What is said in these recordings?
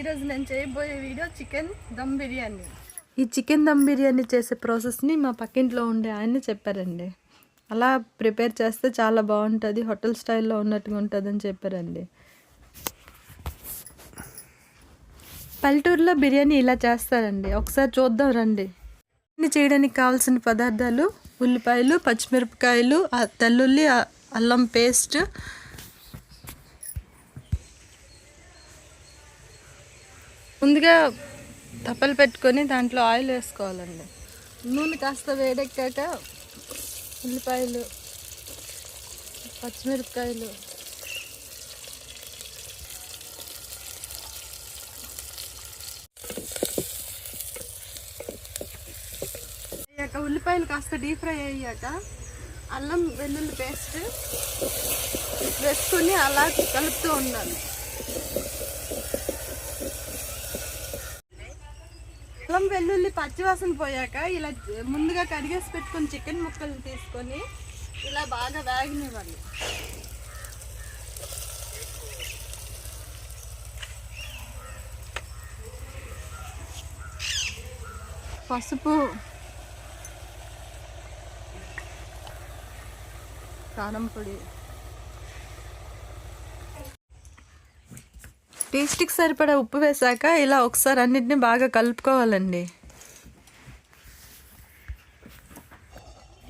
ఈరోజు నేను చేయబోయే వీడియో చికెన్ దమ్ బిర్యానీ. ఈ చికెన్ దమ్ బిర్యానీ చేసే ప్రాసెస్ని మా పక్కింట్లో ఉండే ఆయన చెప్పారండి. అలా ప్రిపేర్ చేస్తే చాలా బాగుంటుంది, హోటల్ స్టైల్లో ఉన్నట్టుగా ఉంటుందని చెప్పారండి. పల్లెటూరులో బిర్యానీ ఇలా చేస్తారండి, ఒకసారి చూద్దాం రండి. బిర్యానీ చేయడానికి కావాల్సిన పదార్థాలు: ఉల్లిపాయలు, పచ్చిమిరపకాయలు, తెల్లుల్లి, అల్లం పేస్ట్, ముందుగా తప్పలు పెట్టుకొని దాంట్లో ఆయిల్ వేసుకోవాలండి. నూనె కాస్త వేడెక్కాక ఉల్లిపాయలు, పచ్చిమిరపకాయలు, అయ్యాక ఉల్లిపాయలు కాస్త డీప్ ఫ్రై అయ్యాక అల్లం వెల్లుల్లి పేస్ట్ వేసుకొని అలా కలుపుతూ ఉండాలి. అల్లం వెల్లుల్లి పచ్చివాసన పోయాక ఇలా ముందుగా కడిగేసి పెట్టుకొని చికెన్ ముక్కలు తీసుకొని ఇలా బాగా వేగనివ్వాలి. పసుపు, కారం పొడి, టేస్ట్కి సరిపడా ఉప్పు వేసాక ఇలా ఒకసారి అన్నిటిని బాగా కలుపుకోవాలండి.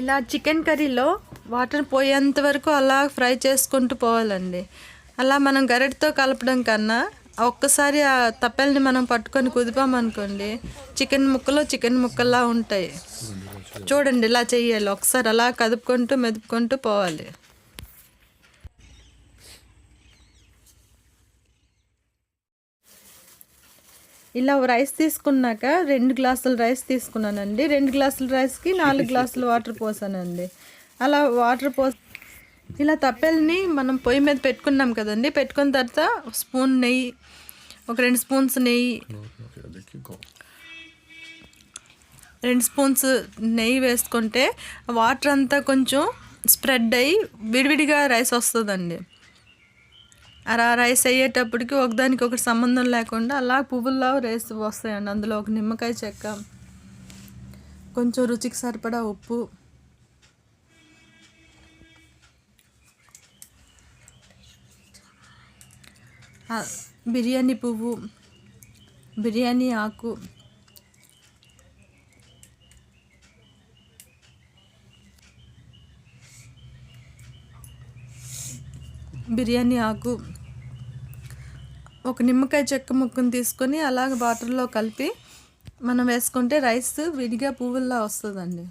ఇలా చికెన్ కర్రీలో వాటర్ పోయేంత వరకు అలా ఫ్రై చేసుకుంటూ పోవాలండి. అలా మనం గరిటతో కలపడం కన్నా ఒక్కసారి ఆ తప్పెల్ని మనం పట్టుకొని కుదిపామనుకోండి, చికెన్ ముక్కల్లా ఉంటాయి. చూడండి, ఇలా చెయ్యాలి. ఒకసారి అలా కదుపుకుంటూ మెదుపుకుంటూ పోవాలి. ఇలా రైస్ తీసుకున్నాక 2 గ్లాసుల రైస్ తీసుకున్నానండి. 2 గ్లాసుల రైస్కి 4 గ్లాసుల వాటర్ పోసానండి. అలా వాటర్ ఇలా తప్పెల్ని మనం పొయ్యి మీద పెట్టుకున్నాం కదండి. పెట్టుకున్న తర్వాత స్పూన్ నెయ్యి, ఒక 2 స్పూన్స్ నెయ్యి, 2 స్పూన్స్ నెయ్యి వేసుకుంటే వాటర్ అంతా కొంచెం స్ప్రెడ్ అయ్యి విడివిడిగా రైస్ వస్తుందండి. అలా రైస్ అయ్యేటప్పటికి ఒకదానికి ఒకటి సంబంధం లేకుండా అలా పువ్వుల్లో రైస్ వస్తాయండి. అందులో ఒక నిమ్మకాయ చెక్క, కొంచెం రుచికి సరిపడా ఉప్పు, బిర్యానీ పువ్వు, బిర్యానీ ఆకు, ఒక నిమ్మకాయ చెక్క ముక్కను తీసుకొని అలాగ వాటర్లో కలిపి మనం వేసుకుంటే రైస్ విడిగా పువ్వుల్లా వస్తుందండి.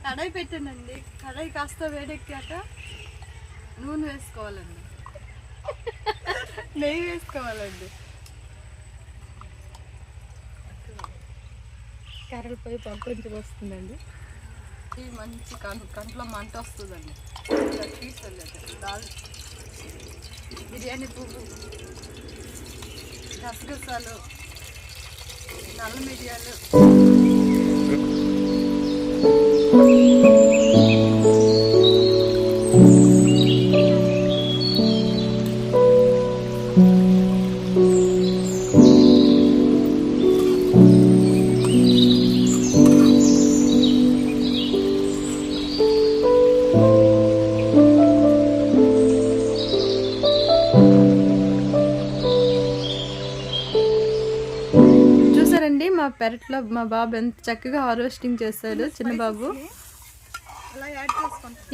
కడాయి పెట్టానండి. కడాయి కాస్త వేడెక్కాక నూనె వేసుకోవాలండి, నెయ్యి వేసుకోవాలండి. కర్రలపై పంపించి వస్తుందండి. ఇది మంచి కంట్లో మంట వస్తుందండి. బిర్యానీ పువ్వు, గసగసాలు, నల్ల మిరియాలు, మా పెరట్లో మా బాబు ఎంత చక్కగా హార్వెస్టింగ్ చేస్తాడు, చిన్న బాబు.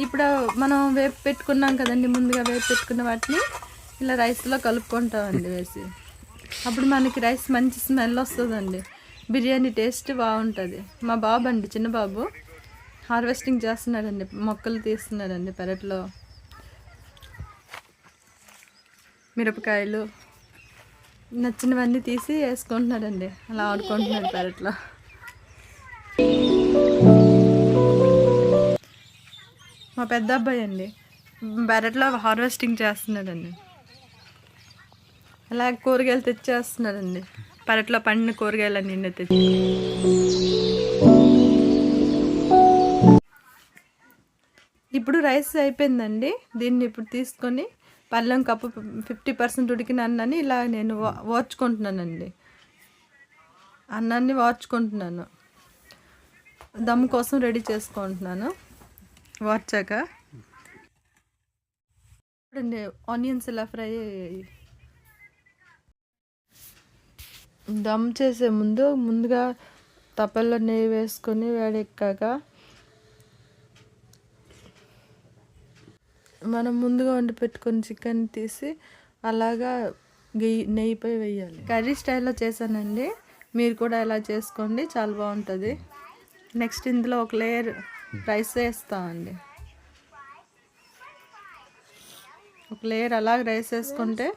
ఇప్పుడు మనం వేపు పెట్టుకున్నాం కదండి, ముందుగా వేపు పెట్టుకున్న వాటిని ఇలా రైస్లో కలుపుకుంటామండి వేసి. అప్పుడు మనకి రైస్ మంచి స్మెల్ వస్తుందండి, బిర్యానీ టేస్ట్ బాగుంటుంది. మా బాబు అండి, చిన్న బాబు హార్వెస్టింగ్ చేస్తున్నాడండి, మొక్కలు తీస్తున్నాడండి పెరట్లో. మిరపకాయలు నచ్చినవన్నీ తీసి వేసుకుంటున్నాడండి, అలా ఆడుకుంటున్నాడు పెరట్లో. మా పెద్ద అబ్బాయి అండి పెరట్లో హార్వెస్టింగ్ చేస్తున్నాడండి. అలా కూరగాయలు తెచ్చేస్తున్నాడండి, పెరట్లో పండిన కూరగాయలన్నీ తెచ్చి. ఇప్పుడు రైస్ అయిపోయిందండి. దీన్ని ఇప్పుడు తీసుకొని పళ్ళెం కప్పు 50% ఉడికిన అన్నాన్ని ఇలా నేను వార్చుకుంటున్నానండి. అన్నాన్ని వార్చుకుంటున్నాను, దమ్ కోసం రెడీ చేసుకుంటున్నాను. వార్చాక చూడండి ఆనియన్స్ ఇలా ఫ్రై అయ్యాయి. దమ్ చేసే ముందుగా తపల్లో నెయ్యి వేసుకొని వేడెక్కాక మనం ముందుగా వండి పెట్టుకుని చికెన్ తీసి అలాగా నెయ్యిపై వేయాలి. కర్రీ స్టైల్లో చేశానండి, మీరు కూడా ఇలా చేసుకోండి, చాలా బాగుంటుంది. నెక్స్ట్ ఇందులో ఒక లేయర్ రైస్ వేస్తామండి. ఒక లేయర్ అలాగ రైస్ వేసుకుంటే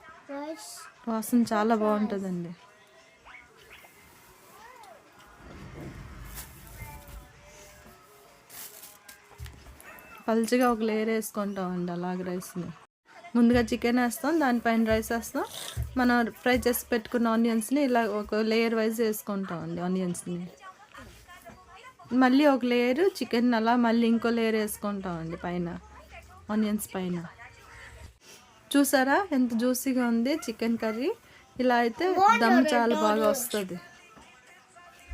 వాసన చాలా బాగుంటుందండి. పల్చగా ఒక లేయర్ వేసుకుంటామండి అలాగ రైస్ని. ముందుగా చికెన్ వేస్తాం, దానిపైన రైస్ వేస్తాం, మనం ఫ్రై చేసి పెట్టుకున్న ఆనియన్స్ని ఇలా ఒక లేయర్ వైజ్ వేసుకుంటామండి. ఆనియన్స్ని మళ్ళీ ఒక లేయర్ చికెన్ అలా మళ్ళీ ఇంకో లేయర్ వేసుకుంటామండి పైన, ఆనియన్స్ పైన. చూసారా ఎంత జ్యూసీగా ఉంది చికెన్ కర్రీ. ఇలా అయితే దమ్ చాలా బాగా వస్తుంది.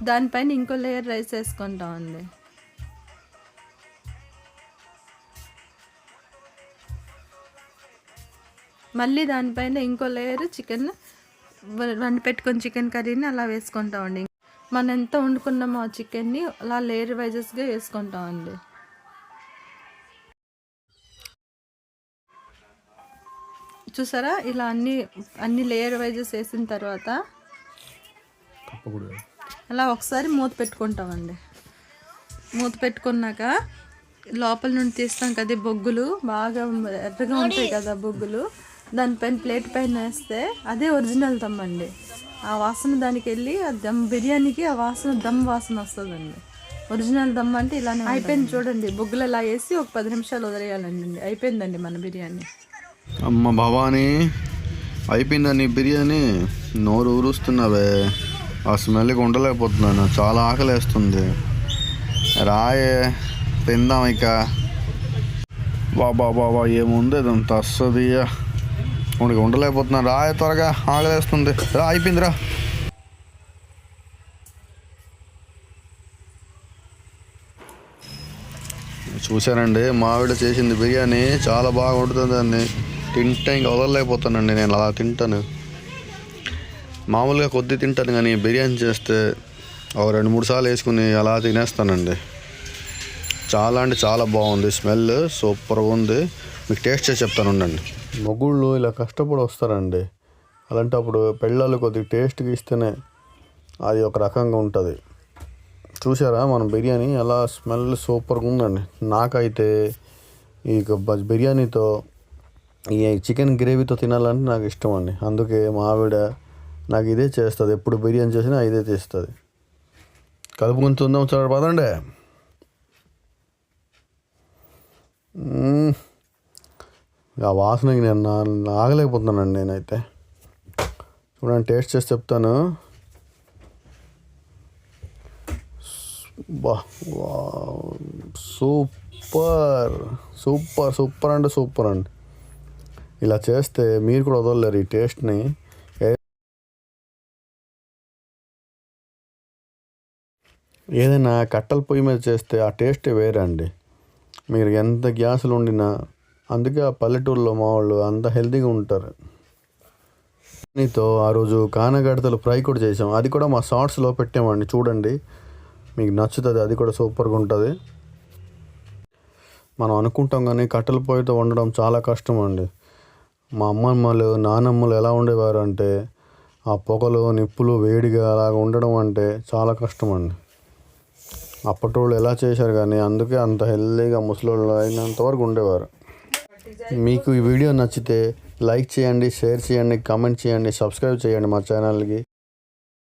దానిపైన ఇంకో లేయర్ రైస్ వేసుకుంటామండి. మళ్ళీ దానిపైన ఇంకో లేయర్ చికెన్ వండి పెట్టుకొని చికెన్ కర్రీని అలా వేసుకుంటామండి. మనం ఎంత వండుకున్నామో ఆ చికెన్ని అలా లేయర్ వైజెస్గా వేసుకుంటామండి. చూసారా ఇలా అన్ని లేయర్ వైజెస్ వేసిన తర్వాత అలా ఒకసారి మూత పెట్టుకుంటామండి. మూత పెట్టుకున్నాక లోపల నుండి తీస్తాం కదా బొగ్గులు, బాగా ఎర్రగా ఉంటాయి కదా బొగ్గులు, దానిపైన ప్లేట్ పైన వేస్తే అదే ఒరిజినల్ దమ్ అండి. ఆ వాసన దానికి వెళ్ళి ఆ దమ్ బిర్యానీకి ఆ వాసన దమ్ వాసన వస్తుందండి. ఒరిజినల్ దమ్ అంటే ఇలానే అయిపోయింది. చూడండి బొగ్గులు అలా వేసి ఒక 10 నిమిషాలు వదిలేయాలండి. అయిపోయిందండి మన బిర్యానీ. అమ్మ భవానీ, అయిపోయిందని బిర్యానీ. నోరు ఊరుస్తున్నావే, ఆ స్మెల్కి ఉండలేకపోతున్నాను, చాలా ఆకలేస్తుంది. రాయే తిందాం ఇక. బాబా ఏముంది ఇదంతా వస్తుంది, ఉనికి ఉండలేకపోతున్నాను. రాయ త్వరగా, ఆకలేస్తుంది. రా, అయిపోయిందిరా. చూశానండి మా ఆవిడ చేసింది బిర్యానీ, చాలా బాగా వండుతుంది. దాన్ని తింటే ఇంకా వదలలేకపోతానండి. నేను అలా తింటాను, మామూలుగా కొద్ది తింటాను, కానీ బిర్యానీ చేస్తే ఒక 2-3 సార్లు వేసుకుని అలా తినేస్తానండి. చాలా అంటే చాలా బాగుంది, స్మెల్ సూపర్గా ఉంది. మీకు టేస్ట్ చేసి చెప్తాను ఉండండి. మొగుళ్ళు ఇలా కష్టపడి వస్తారండి, అలాంటప్పుడు పెళ్ళాలు కొద్దిగా టేస్ట్గా ఇస్తేనే అది ఒక రకంగా ఉంటుంది. చూసారా మన బిర్యానీ అలా స్మెల్ సూపర్గా ఉందండి. నాకైతే ఈ బిర్యానీతో ఈ చికెన్ గ్రేవీతో తినాలంటే నాకు ఇష్టం అండి. అందుకే మా ఆవిడ నాకు ఇదే చేస్తుంది, ఎప్పుడు బిర్యానీ చేసినా ఇదే చేస్తుంది. కలుపుకొని తిందాం, చాలా పదండి. ఆ వాసనకి నేను ఆగలేకపోతున్నానండి నేనైతే. చూడండి టేస్ట్ చేసి చెప్తాను. సూపర్ సూపర్ సూపర్ అంటే సూపర్ అండి. ఇలా చేస్తే మీరు కూడా వదలలేరు ఈ టేస్ట్ని. ఏదైనా కట్టెల పొయ్యి మీద చేస్తే ఆ టేస్టే వేరే అండి. మీరు ఎంత గ్యాసులు వండినా, అందుకే ఆ పల్లెటూరులో మా వాళ్ళు అంత హెల్తీగా ఉంటారు. నీతో ఆ రోజు కానగడతలు ఫ్రై కూడా చేసాం, అది కూడా మా షార్ట్స్లో పెట్టామండి, చూడండి మీకు నచ్చుతుంది. అది కూడా సూపర్గా ఉంటుంది. మనం అనుకుంటాం కానీ కట్టెల పొయ్యితో వండడం చాలా కష్టం అండి. మా అమ్మమ్మలు నానమ్మలు ఎలా ఉండేవారు అంటే ఆ పొగలు నిప్పులు వేడిగా అలాగ ఉండడం అంటే చాలా కష్టం అండి. అప్పటి వాళ్ళు ఎలా చేశారు కానీ అందుకే అంత హెల్తీగా ముసలోళ్ళు అయినంతవరకు ఉండేవారు. మీకు ఈ వీడియో నచ్చితే లైక్ చేయండి, షేర్ చేయండి, కామెంట్ చేయండి, సబ్స్క్రైబ్ చేయండి మా ఛానల్కి.